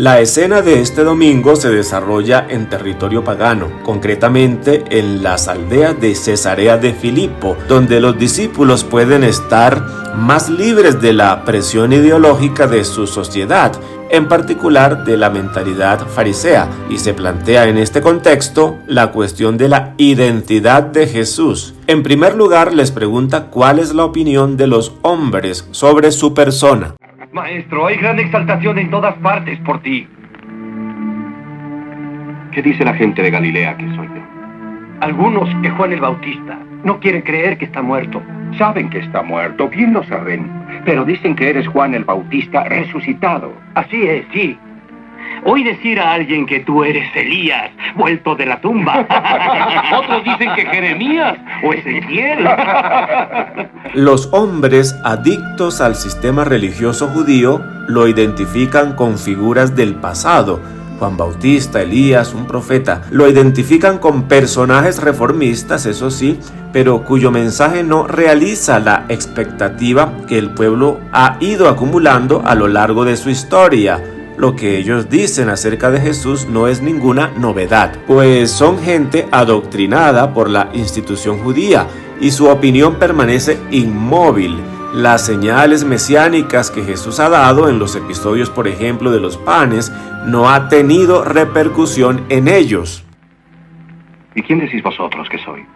La escena de este domingo se desarrolla en territorio pagano, concretamente en las aldeas de Cesarea de Filipo, donde los discípulos pueden estar más libres de la presión ideológica de su sociedad, en particular de la mentalidad farisea, y se plantea en este contexto la cuestión de la identidad de Jesús. En primer lugar, les pregunta cuál es la opinión de los hombres sobre su persona. Maestro, hay gran exaltación en todas partes por ti. ¿Qué dice la gente de Galilea que soy yo? Algunos que Juan el Bautista no quieren creer que está muerto. Saben que está muerto, bien lo saben. Pero dicen que eres Juan el Bautista resucitado. Así es, sí. Oí decir a alguien que tú eres Elías, vuelto de la tumba. Otros dicen que Jeremías o Ezequiel. Los hombres adictos al sistema religioso judío lo identifican con figuras del pasado. Juan Bautista, Elías, un profeta, lo identifican con personajes reformistas, eso sí, pero cuyo mensaje no realiza la expectativa que el pueblo ha ido acumulando a lo largo de su historia. Lo que ellos dicen acerca de Jesús no es ninguna novedad, pues son gente adoctrinada por la institución judía y su opinión permanece inmóvil. Las señales mesiánicas que Jesús ha dado en los episodios, por ejemplo, de los panes, no ha tenido repercusión en ellos. ¿Y quién decís vosotros que soy?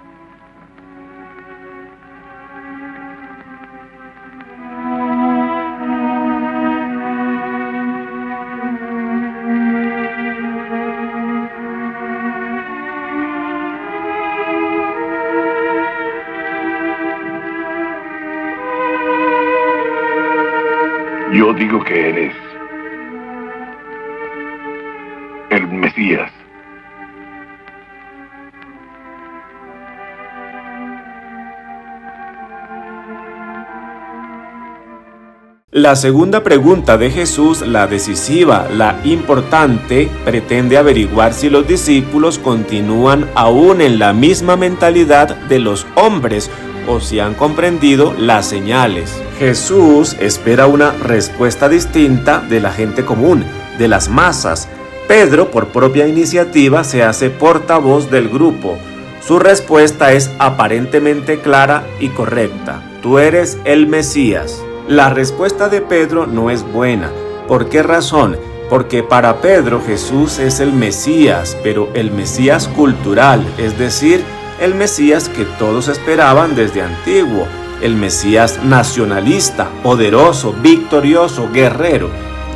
Yo digo que eres el Mesías. La segunda pregunta de Jesús, la decisiva, la importante, pretende averiguar si los discípulos continúan aún en la misma mentalidad de los hombres o si han comprendido las señales. Jesús espera una respuesta distinta de la gente común, de las masas. Pedro, por propia iniciativa, se hace portavoz del grupo. Su respuesta es aparentemente clara y correcta. Tú eres el Mesías. La respuesta de Pedro no es buena. ¿Por qué razón? Porque para Pedro Jesús es el Mesías, pero el Mesías cultural, es decir, el Mesías que todos esperaban desde antiguo, el Mesías nacionalista, poderoso, victorioso, guerrero,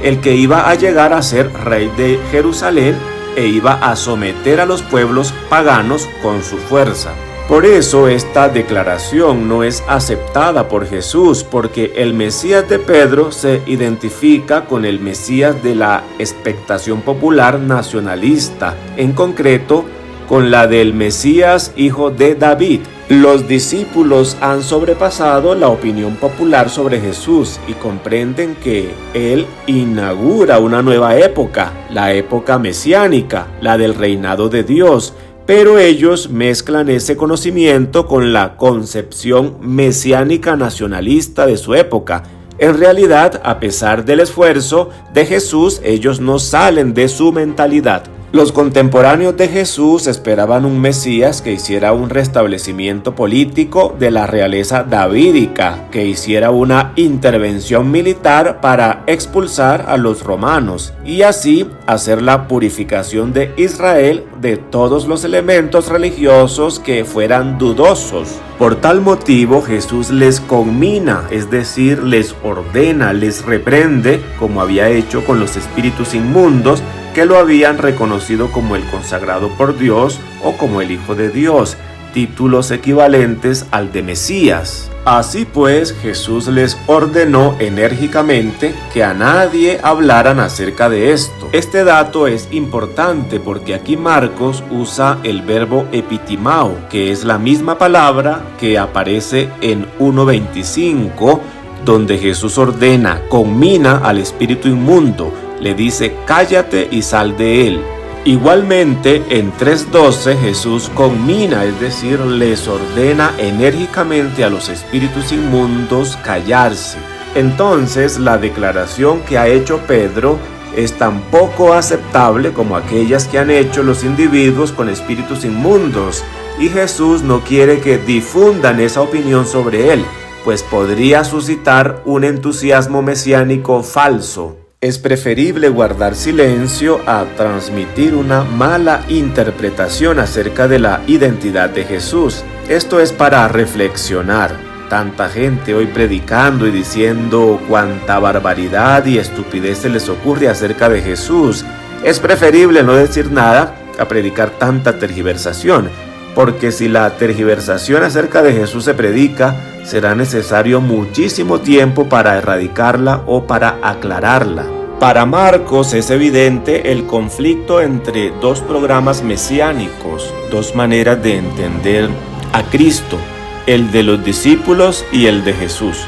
el que iba a llegar a ser rey de Jerusalén e iba a someter a los pueblos paganos con su fuerza. Por eso esta declaración no es aceptada por Jesús, porque el Mesías de Pedro se identifica con el Mesías de la expectación popular nacionalista, en concreto con la del Mesías hijo de David. Los discípulos han sobrepasado la opinión popular sobre Jesús y comprenden que Él inaugura una nueva época, la época mesiánica, la del reinado de Dios, pero ellos mezclan ese conocimiento con la concepción mesiánica nacionalista de su época. En realidad, a pesar del esfuerzo de Jesús, ellos no salen de su mentalidad. Los contemporáneos de Jesús esperaban un Mesías que hiciera un restablecimiento político de la realeza davídica, que hiciera una intervención militar para expulsar a los romanos y así hacer la purificación de Israel de todos los elementos religiosos que fueran dudosos. Por tal motivo Jesús les conmina, es decir, les ordena, les reprende, como había hecho con los espíritus inmundos, que lo habían reconocido como el consagrado por Dios o como el Hijo de Dios, títulos equivalentes al de Mesías. Así pues, Jesús les ordenó enérgicamente que a nadie hablaran acerca de esto. Este dato es importante porque aquí Marcos usa el verbo epitimao, que es la misma palabra que aparece en 1:25, donde Jesús ordena, conmina al espíritu inmundo, le dice cállate y sal de él. Igualmente en 3:12 Jesús conmina, es decir, les ordena enérgicamente a los espíritus inmundos callarse. Entonces la declaración que ha hecho Pedro es tan poco aceptable como aquellas que han hecho los individuos con espíritus inmundos, y Jesús no quiere que difundan esa opinión sobre él, pues podría suscitar un entusiasmo mesiánico falso. Es preferible guardar silencio a transmitir una mala interpretación acerca de la identidad de Jesús. Esto es para reflexionar. Tanta gente hoy predicando y diciendo cuánta barbaridad y estupidez se les ocurre acerca de Jesús. Es preferible no decir nada a predicar tanta tergiversación, porque si la tergiversación acerca de Jesús se predica, será necesario muchísimo tiempo para erradicarla o para aclararla. Para Marcos es evidente el conflicto entre dos programas mesiánicos, dos maneras de entender a Cristo, el de los discípulos y el de Jesús.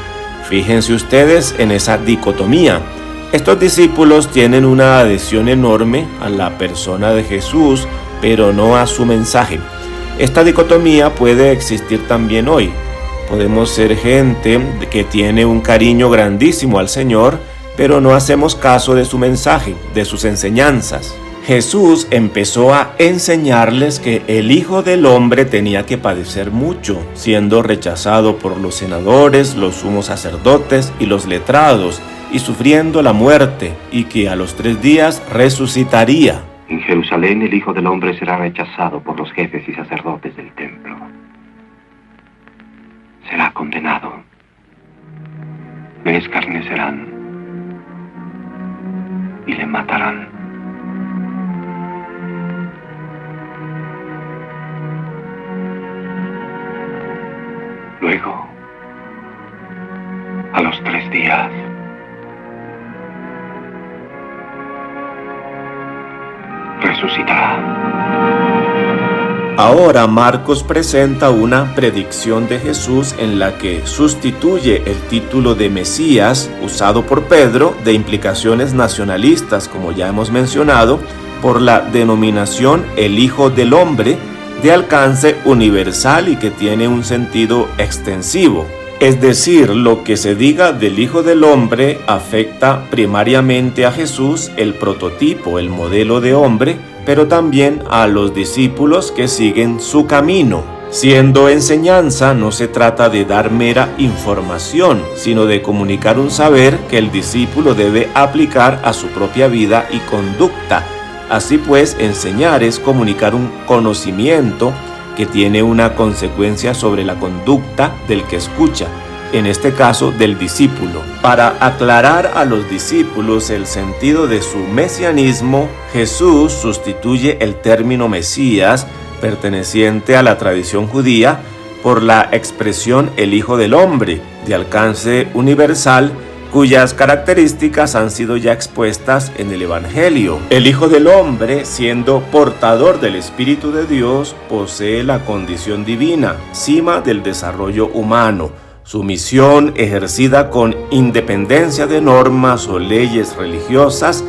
Fíjense ustedes en esa dicotomía. Estos discípulos tienen una adhesión enorme a la persona de Jesús, pero no a su mensaje. Esta dicotomía puede existir también hoy. Podemos ser gente que tiene un cariño grandísimo al Señor, pero no hacemos caso de su mensaje, de sus enseñanzas. Jesús empezó a enseñarles que el Hijo del Hombre tenía que padecer mucho, siendo rechazado por los senadores, los sumos sacerdotes y los letrados, y sufriendo la muerte, y que a los 3 días resucitaría. En Jerusalén el Hijo del Hombre será rechazado por los jefes y sacerdotes del templo. Será condenado. Le escarnecerán y le matarán. Luego, a los 3 días, resucitará. Ahora Marcos presenta una predicción de Jesús en la que sustituye el título de Mesías usado por Pedro, de implicaciones nacionalistas como ya hemos mencionado, por la denominación el Hijo del Hombre, de alcance universal y que tiene un sentido extensivo. Es decir, lo que se diga del Hijo del Hombre afecta primariamente a Jesús, el prototipo, el modelo de hombre, pero también a los discípulos que siguen su camino. Siendo enseñanza, no se trata de dar mera información, sino de comunicar un saber que el discípulo debe aplicar a su propia vida y conducta. Así pues, enseñar es comunicar un conocimiento que tiene una consecuencia sobre la conducta del que escucha, en este caso del discípulo. Para aclarar a los discípulos el sentido de su mesianismo, Jesús sustituye el término Mesías, perteneciente a la tradición judía, por la expresión el Hijo del Hombre, de alcance universal, cuyas características han sido ya expuestas en el Evangelio. El Hijo del Hombre, siendo portador del Espíritu de Dios, posee la condición divina, cima del desarrollo humano. Su misión, ejercida con independencia de normas o leyes religiosas,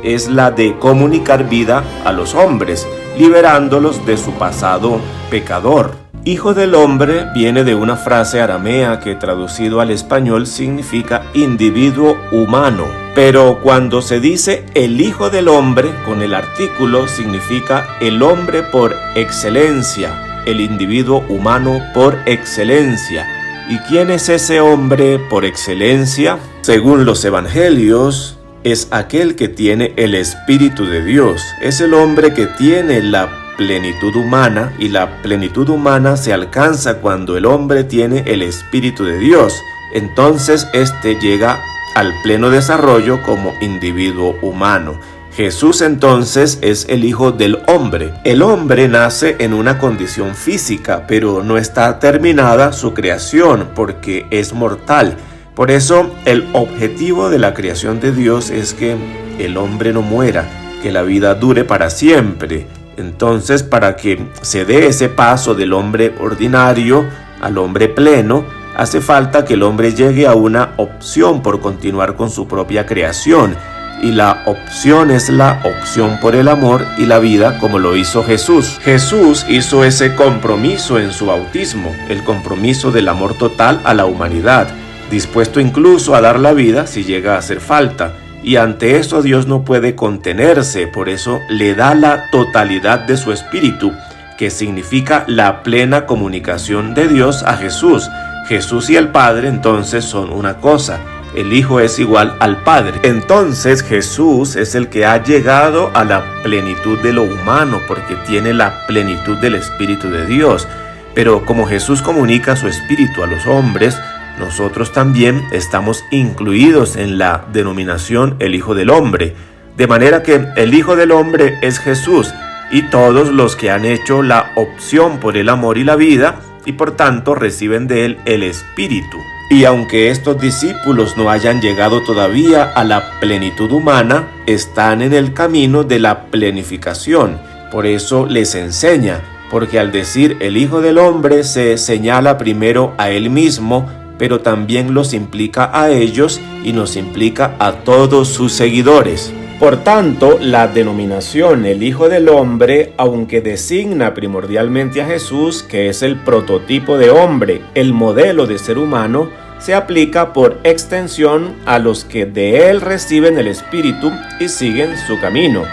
es la de comunicar vida a los hombres, liberándolos de su pasado pecador. Hijo del Hombre viene de una frase aramea que traducido al español significa individuo humano, pero cuando se dice el Hijo del Hombre con el artículo significa el hombre por excelencia, el individuo humano por excelencia. ¿Y quién es ese hombre por excelencia? Según los evangelios, es aquel que tiene el Espíritu de Dios, es el hombre que tiene la plenitud humana, y la plenitud humana se alcanza cuando el hombre tiene el Espíritu de Dios. Entonces éste llega al pleno desarrollo como individuo humano. Jesús entonces es el Hijo del Hombre. El hombre nace en una condición física, pero no está terminada su creación porque es mortal. Por eso el objetivo de la creación de Dios es que el hombre no muera, que la vida dure para siempre. Entonces, para que se dé ese paso del hombre ordinario al hombre pleno, hace falta que el hombre llegue a una opción por continuar con su propia creación. Y la opción es la opción por el amor y la vida, como lo hizo Jesús. Jesús hizo ese compromiso en su bautismo, el compromiso del amor total a la humanidad, dispuesto incluso a dar la vida si llega a hacer falta. y ante eso Dios no puede contenerse, por eso le da la totalidad de su espíritu, que significa la plena comunicación de Dios a Jesús. Jesús y el Padre entonces son una cosa. El Hijo es igual al Padre. Entonces Jesús es el que ha llegado a la plenitud de lo humano, porque tiene la plenitud del Espíritu de Dios. Pero como Jesús comunica su Espíritu a los hombres, nosotros también estamos incluidos en la denominación el Hijo del Hombre. De manera que el Hijo del Hombre es Jesús y todos los que han hecho la opción por el amor y la vida, y por tanto reciben de él el Espíritu. Y aunque estos discípulos no hayan llegado todavía a la plenitud humana, están en el camino de la plenificación. Por eso les enseña, porque al decir el Hijo del Hombre se señala primero a él mismo, pero también los implica a ellos y nos implica a todos sus seguidores. Por tanto, la denominación el Hijo del Hombre, aunque designa primordialmente a Jesús, que es el prototipo de hombre, el modelo de ser humano, se aplica por extensión a los que de él reciben el Espíritu y siguen su camino.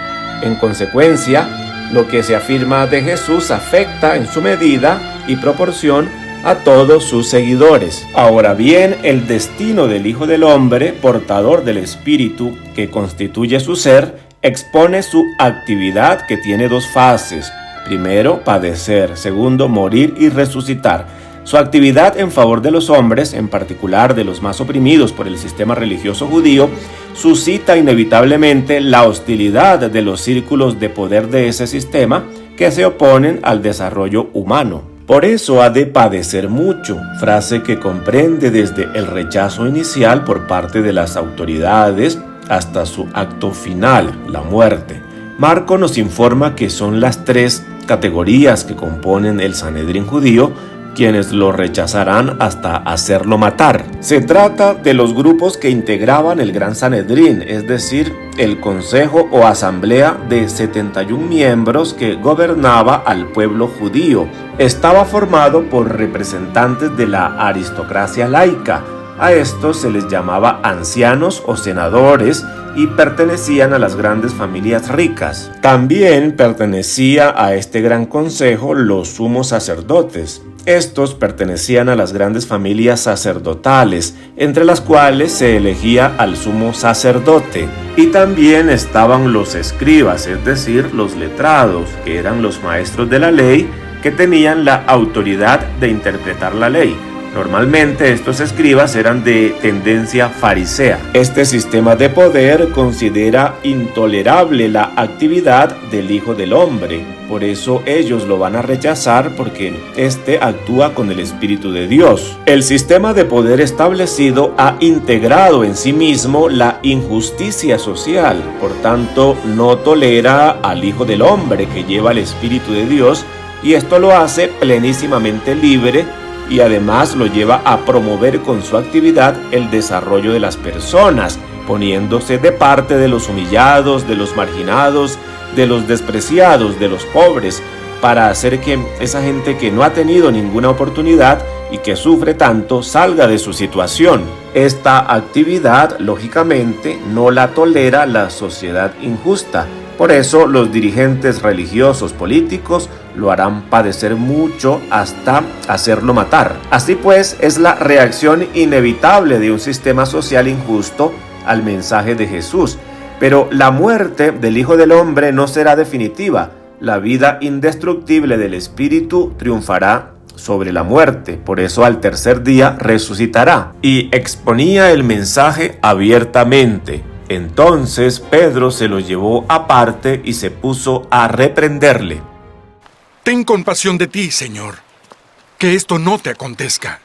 En consecuencia, lo que se afirma de Jesús afecta en su medida y proporción a todos sus seguidores. Ahora bien, el destino del Hijo del Hombre, portador del Espíritu que constituye su ser, expone su actividad, que tiene dos fases. Primero, padecer. Segundo, morir y resucitar. Su actividad en favor de los hombres, en particular de los más oprimidos por el sistema religioso judío, suscita inevitablemente la hostilidad de los círculos de poder de ese sistema, que se oponen al desarrollo humano. Por eso ha de padecer mucho, frase que comprende desde el rechazo inicial por parte de las autoridades hasta su acto final, la muerte. Marco nos informa que son las tres categorías que componen el Sanedrín judío, quienes lo rechazarán hasta hacerlo matar. Se trata de los grupos que integraban el Gran Sanedrín, es decir, el consejo o asamblea de 71 miembros que gobernaba al pueblo judío. Estaba formado por representantes de la aristocracia laica. A estos se les llamaba ancianos o senadores y pertenecían a las grandes familias ricas. También pertenecía a este gran consejo los sumos sacerdotes. Estos pertenecían a las grandes familias sacerdotales, entre las cuales se elegía al sumo sacerdote. Y también estaban los escribas, es decir, los letrados, que eran los maestros de la ley, que tenían la autoridad de interpretar la ley. Normalmente estos escribas eran de tendencia farisea. Este sistema de poder considera intolerable la actividad del Hijo del Hombre. Por eso ellos lo van a rechazar, porque éste actúa con el Espíritu de Dios. El sistema de poder establecido ha integrado en sí mismo la injusticia social. Por tanto, no tolera al Hijo del Hombre que lleva el Espíritu de Dios, y esto lo hace plenísimamente libre, y además lo lleva a promover con su actividad el desarrollo de las personas, poniéndose de parte de los humillados, de los marginados, de los despreciados, de los pobres, para hacer que esa gente que no ha tenido ninguna oportunidad y que sufre tanto salga de su situación. Esta actividad, lógicamente, no la tolera la sociedad injusta. Por eso los dirigentes religiosos políticos lo harán padecer mucho hasta hacerlo matar. Así pues, es la reacción inevitable de un sistema social injusto al mensaje de Jesús. Pero la muerte del Hijo del Hombre no será definitiva. La vida indestructible del Espíritu triunfará sobre la muerte. Por eso al tercer día resucitará. Y exponía el mensaje abiertamente. Entonces Pedro se lo llevó aparte y se puso a reprenderle. Ten compasión de ti, Señor, que esto no te acontezca.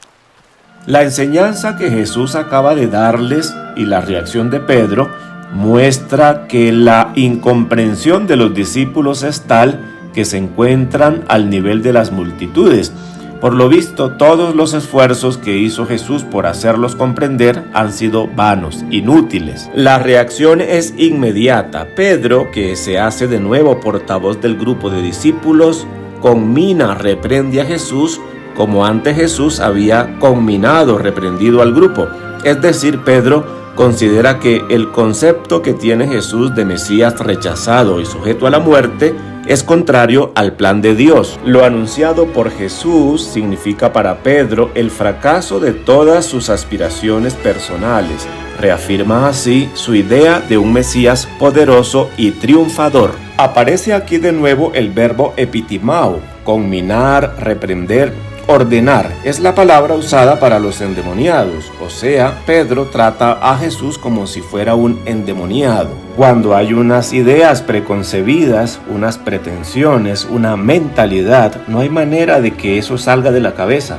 La enseñanza que Jesús acaba de darles y la reacción de Pedro muestra que la incomprensión de los discípulos es tal que se encuentran al nivel de las multitudes. Por lo visto, todos los esfuerzos que hizo Jesús por hacerlos comprender han sido vanos, inútiles. La reacción es inmediata. Pedro, que se hace de nuevo portavoz del grupo de discípulos, conmina, reprende a Jesús como antes Jesús había conminado, reprendido al grupo. Es decir, Pedro considera que el concepto que tiene Jesús de Mesías rechazado y sujeto a la muerte es contrario al plan de Dios. Lo anunciado por Jesús significa para Pedro el fracaso de todas sus aspiraciones personales. Reafirma así su idea de un Mesías poderoso y triunfador. Aparece aquí de nuevo el verbo epitimao, conminar, reprender, ordenar. Es la palabra usada para los endemoniados, o sea, Pedro trata a Jesús como si fuera un endemoniado. Cuando hay unas ideas preconcebidas, unas pretensiones, una mentalidad, no hay manera de que eso salga de la cabeza.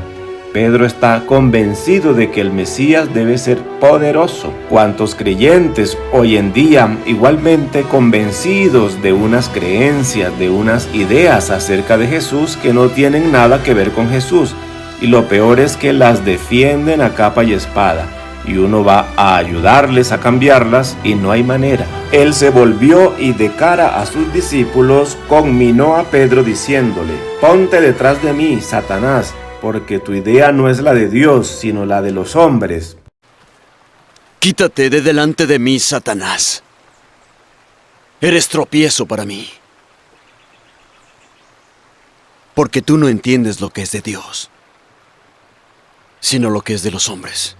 Pedro está convencido de que el Mesías debe ser poderoso. ¿Cuántos creyentes hoy en día igualmente convencidos de unas creencias, de unas ideas acerca de Jesús que no tienen nada que ver con Jesús? Y lo peor es que las defienden a capa y espada. Y uno va a ayudarles a cambiarlas y no hay manera. Él se volvió y de cara a sus discípulos conminó a Pedro diciéndole: «Ponte detrás de mí, Satanás, porque tu idea no es la de Dios, sino la de los hombres». Quítate de delante de mí, Satanás. Eres tropiezo para mí. Porque tú no entiendes lo que es de Dios, sino lo que es de los hombres.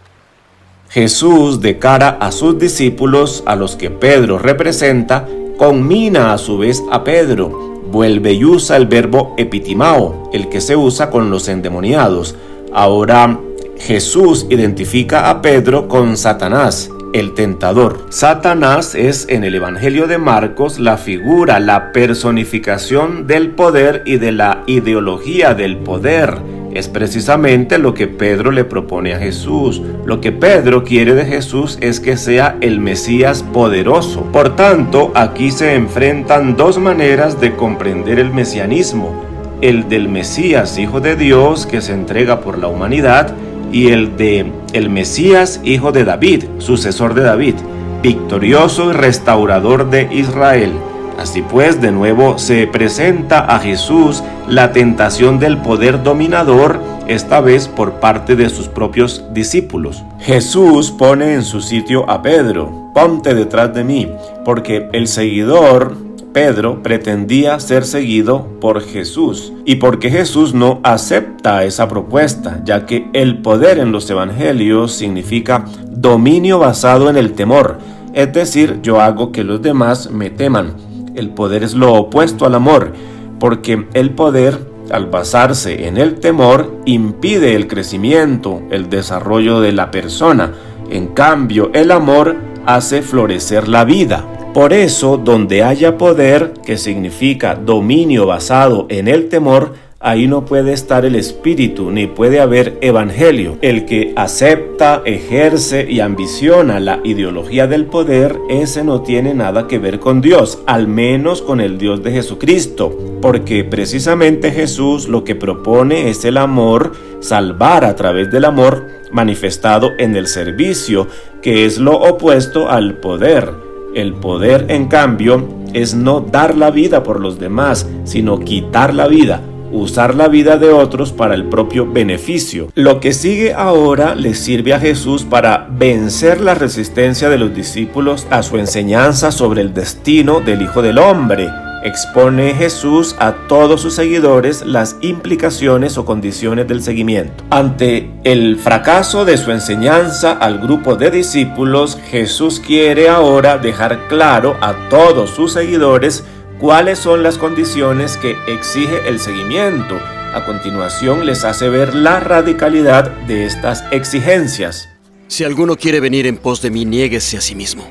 Jesús, de cara a sus discípulos, a los que Pedro representa, conmina a su vez a Pedro. Vuelve y usa el verbo epitimao, el que se usa con los endemoniados. Ahora Jesús identifica a Pedro con Satanás, el tentador. Satanás es en el Evangelio de Marcos la figura, la personificación del poder y de la ideología del poder. Es precisamente lo que Pedro le propone a Jesús. Lo que Pedro quiere de Jesús es que sea el Mesías poderoso. Por tanto, aquí se enfrentan dos maneras de comprender el mesianismo: el del Mesías, Hijo de Dios, que se entrega por la humanidad, y el de el Mesías, hijo de David, sucesor de David, victorioso y restaurador de Israel. Así pues, de nuevo se presenta a Jesús la tentación del poder dominador, esta vez por parte de sus propios discípulos. Jesús pone en su sitio a Pedro: «Ponte detrás de mí», porque el seguidor Pedro pretendía ser seguido por Jesús, y porque Jesús no acepta esa propuesta, ya que el poder en los evangelios significa dominio basado en el temor, es decir, yo hago que los demás me teman. El poder es lo opuesto al amor, porque el poder, al basarse en el temor, impide el crecimiento, el desarrollo de la persona. En cambio, el amor hace florecer la vida. Por eso, donde haya poder, que significa dominio basado en el temor, ahí no puede estar el espíritu, ni puede haber evangelio. El que acepta, ejerce y ambiciona la ideología del poder, ese no tiene nada que ver con Dios, al menos con el Dios de Jesucristo, porque precisamente Jesús lo que propone es el amor, salvar a través del amor manifestado en el servicio, que es lo opuesto al poder. El poder, en cambio, es no dar la vida por los demás, sino quitar la vida, usar la vida de otros para el propio beneficio. Lo que sigue ahora le sirve a Jesús para vencer la resistencia de los discípulos a su enseñanza sobre el destino del Hijo del Hombre. Expone Jesús a todos sus seguidores las implicaciones o condiciones del seguimiento. Ante el fracaso de su enseñanza al grupo de discípulos, Jesús quiere ahora dejar claro a todos sus seguidores cuáles son las condiciones que exige el seguimiento. A continuación les hace ver la radicalidad de estas exigencias. Si alguno quiere venir en pos de mí, niéguese a sí mismo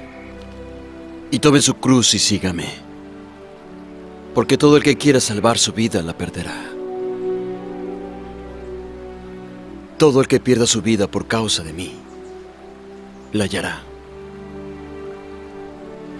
y tome su cruz y sígame. Porque todo el que quiera salvar su vida la perderá. Todo el que pierda su vida por causa de mí la hallará.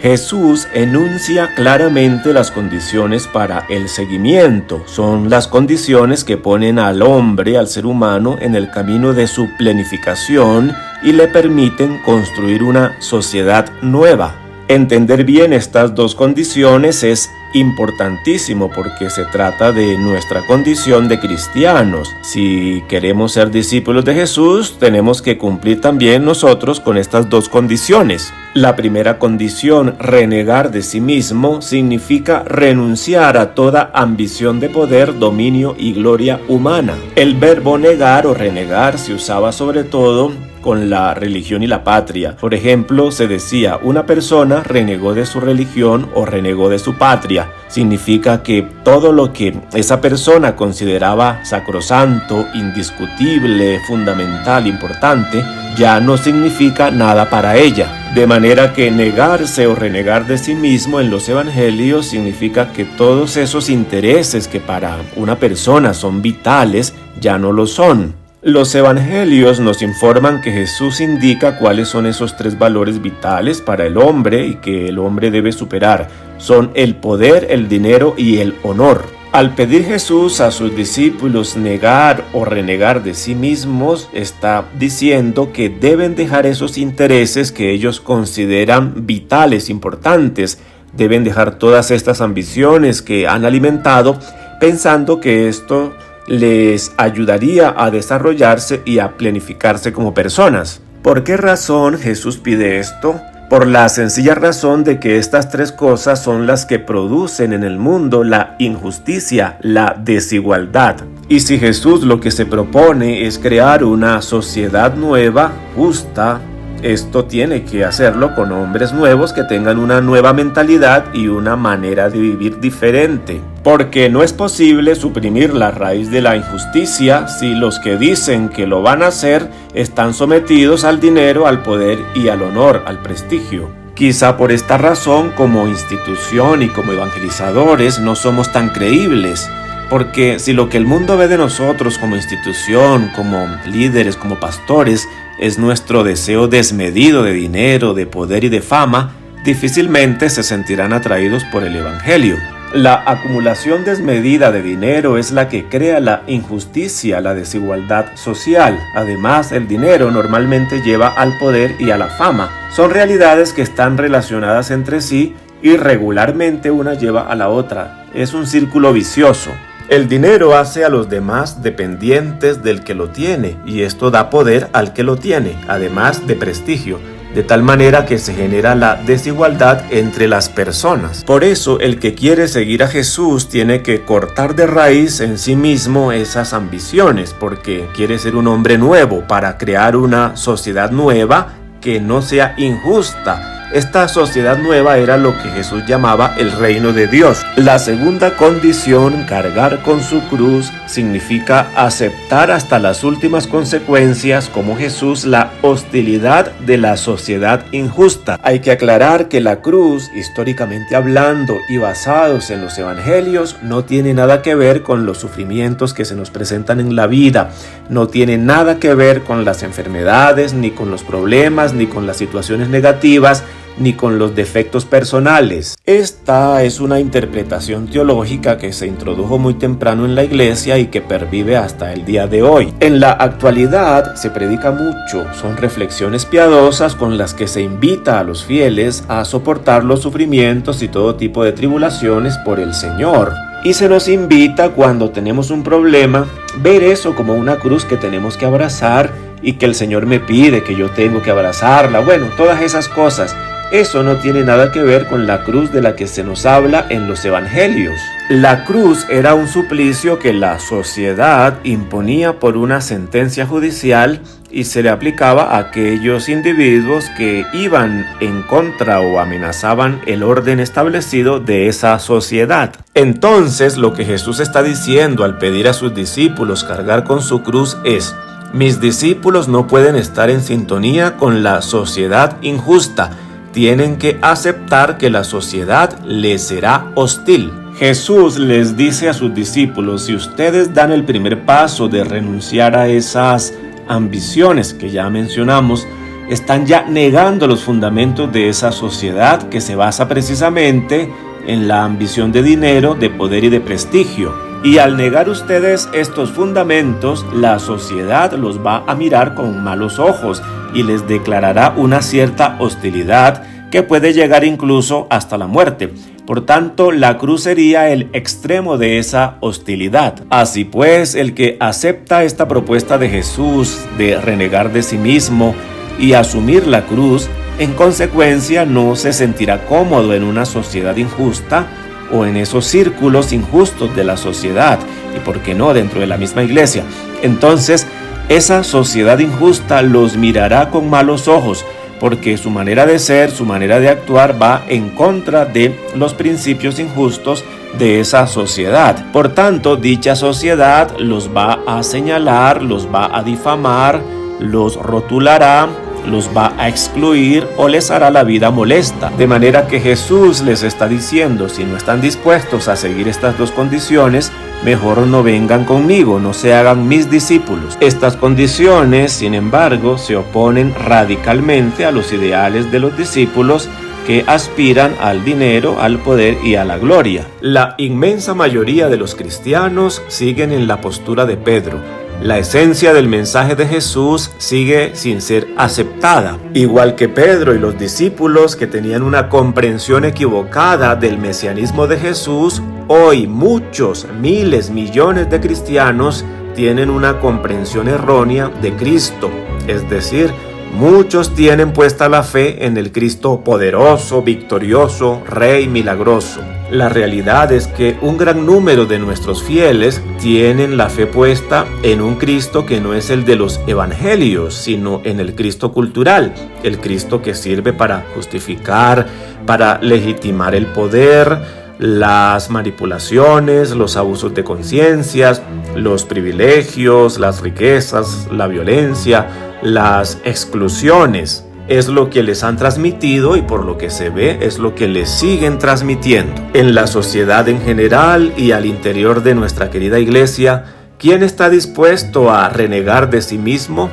Jesús enuncia claramente las condiciones para el seguimiento. Son las condiciones que ponen al hombre, al ser humano, en el camino de su planificación y le permiten construir una sociedad nueva. Entender bien estas dos condiciones es importantísimo porque se trata de nuestra condición de cristianos. Si queremos ser discípulos de Jesús, tenemos que cumplir también nosotros con estas dos condiciones. La primera condición, renegar de sí mismo, significa renunciar a toda ambición de poder, dominio y gloria humana. El verbo negar o renegar se usaba sobre todo con la religión y la patria. Por ejemplo, se decía, una persona renegó de su religión o renegó de su patria. Significa que todo lo que esa persona consideraba sacrosanto, indiscutible, fundamental, importante, ya no significa nada para ella. De manera que negarse o renegar de sí mismo en los evangelios significa que todos esos intereses que para una persona son vitales, ya no lo son. Los evangelios nos informan que Jesús indica cuáles son esos tres valores vitales para el hombre y que el hombre debe superar. Son el poder, el dinero y el honor. Al pedir Jesús a sus discípulos negar o renegar de sí mismos, está diciendo que deben dejar esos intereses que ellos consideran vitales, importantes. Deben dejar todas estas ambiciones que han alimentado, pensando que esto les ayudaría a desarrollarse y a planificarse como personas. ¿Por qué razón Jesús pide esto? Por la sencilla razón de que estas tres cosas son las que producen en el mundo la injusticia, la desigualdad. Y si Jesús lo que se propone es crear una sociedad nueva, justa, esto tiene que hacerlo con hombres nuevos que tengan una nueva mentalidad y una manera de vivir diferente. Porque no es posible suprimir la raíz de la injusticia si los que dicen que lo van a hacer están sometidos al dinero, al poder y al honor, al prestigio. Quizá por esta razón, como institución y como evangelizadores, no somos tan creíbles. Porque si lo que el mundo ve de nosotros como institución, como líderes, como pastores, es nuestro deseo desmedido de dinero, de poder y de fama, difícilmente se sentirán atraídos por el evangelio. La acumulación desmedida de dinero es la que crea la injusticia, la desigualdad social. Además, el dinero normalmente lleva al poder y a la fama. Son realidades que están relacionadas entre sí y regularmente una lleva a la otra. Es un círculo vicioso. El dinero hace a los demás dependientes del que lo tiene y esto da poder al que lo tiene, además de prestigio, de tal manera que se genera la desigualdad entre las personas. Por eso el que quiere seguir a Jesús tiene que cortar de raíz en sí mismo esas ambiciones, porque quiere ser un hombre nuevo para crear una sociedad nueva que no sea injusta. Esta sociedad nueva era lo que Jesús llamaba el reino de Dios. La segunda condición, cargar con su cruz, significa aceptar hasta las últimas consecuencias, como Jesús, la hostilidad de la sociedad injusta. Hay que aclarar que la cruz, históricamente hablando y basados en los evangelios, no tiene nada que ver con los sufrimientos que se nos presentan en la vida. No tiene nada que ver con las enfermedades, ni con los problemas, ni con las situaciones negativas, ni con los defectos personales. Esta es una interpretación teológica que se introdujo muy temprano en la iglesia y que pervive hasta el día de hoy. En la actualidad se predica mucho, son reflexiones piadosas con las que se invita a los fieles a soportar los sufrimientos y todo tipo de tribulaciones por el Señor. Y se nos invita, cuando tenemos un problema, ver eso como una cruz que tenemos que abrazar y que el Señor me pide que yo tengo que abrazarla. Bueno, todas esas cosas. Eso no tiene nada que ver con la cruz de la que se nos habla en los evangelios. La cruz era un suplicio que la sociedad imponía por una sentencia judicial y se le aplicaba a aquellos individuos que iban en contra o amenazaban el orden establecido de esa sociedad. Entonces, lo que Jesús está diciendo al pedir a sus discípulos cargar con su cruz es: mis discípulos no pueden estar en sintonía con la sociedad injusta. Tienen que aceptar que la sociedad les será hostil. Jesús les dice a sus discípulos: si ustedes dan el primer paso de renunciar a esas ambiciones que ya mencionamos, están ya negando los fundamentos de esa sociedad que se basa precisamente en la ambición de dinero, de poder y de prestigio. Y al negar ustedes estos fundamentos, la sociedad los va a mirar con malos ojos y les declarará una cierta hostilidad que puede llegar incluso hasta la muerte. Por tanto, la cruz sería el extremo de esa hostilidad. Así pues, el que acepta esta propuesta de Jesús de renegar de sí mismo y asumir la cruz, en consecuencia no se sentirá cómodo en una sociedad injusta o en esos círculos injustos de la sociedad, y por qué no dentro de la misma iglesia. Entonces, esa sociedad injusta los mirará con malos ojos, porque su manera de ser, su manera de actuar va en contra de los principios injustos de esa sociedad. Por tanto, dicha sociedad los va a señalar, los va a difamar, los rotulará, los va a excluir o les hará la vida molesta. De manera que Jesús les está diciendo, si no están dispuestos a seguir estas dos condiciones, mejor no vengan conmigo, no se hagan mis discípulos. Estas condiciones, sin embargo, se oponen radicalmente a los ideales de los discípulos que aspiran al dinero, al poder y a la gloria. La inmensa mayoría de los cristianos siguen en la postura de Pedro. La esencia del mensaje de Jesús sigue sin ser aceptada. Igual que Pedro y los discípulos que tenían una comprensión equivocada del mesianismo de Jesús, hoy muchos, miles, millones de cristianos tienen una comprensión errónea de Cristo. Es decir, muchos tienen puesta la fe en el Cristo poderoso, victorioso, Rey milagroso. La realidad es que un gran número de nuestros fieles tienen la fe puesta en un Cristo que no es el de los evangelios, sino en el Cristo cultural, el Cristo que sirve para justificar, para legitimar el poder, las manipulaciones, los abusos de conciencias, los privilegios, las riquezas, la violencia, las exclusiones. Es lo que les han transmitido y por lo que se ve es lo que les siguen transmitiendo. En la sociedad en general y al interior de nuestra querida iglesia, ¿quién está dispuesto a renegar de sí mismo?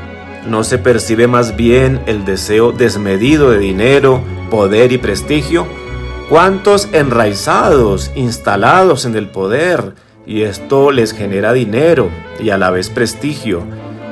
¿No se percibe más bien el deseo desmedido de dinero, poder y prestigio? ¿Cuántos enraizados, instalados en el poder, y esto les genera dinero y a la vez prestigio?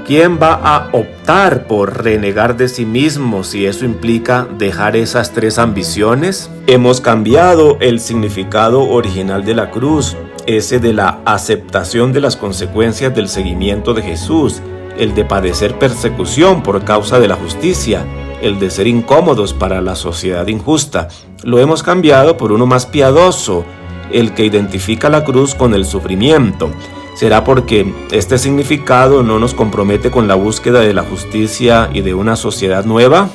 ¿Quién va a optar por renegar de sí mismo si eso implica dejar esas tres ambiciones? Hemos cambiado el significado original de la cruz, ese de la aceptación de las consecuencias del seguimiento de Jesús, el de padecer persecución por causa de la justicia, el de ser incómodos para la sociedad injusta. Lo hemos cambiado por uno más piadoso, el que identifica la cruz con el sufrimiento. ¿Será porque este significado no nos compromete con la búsqueda de la justicia y de una sociedad nueva?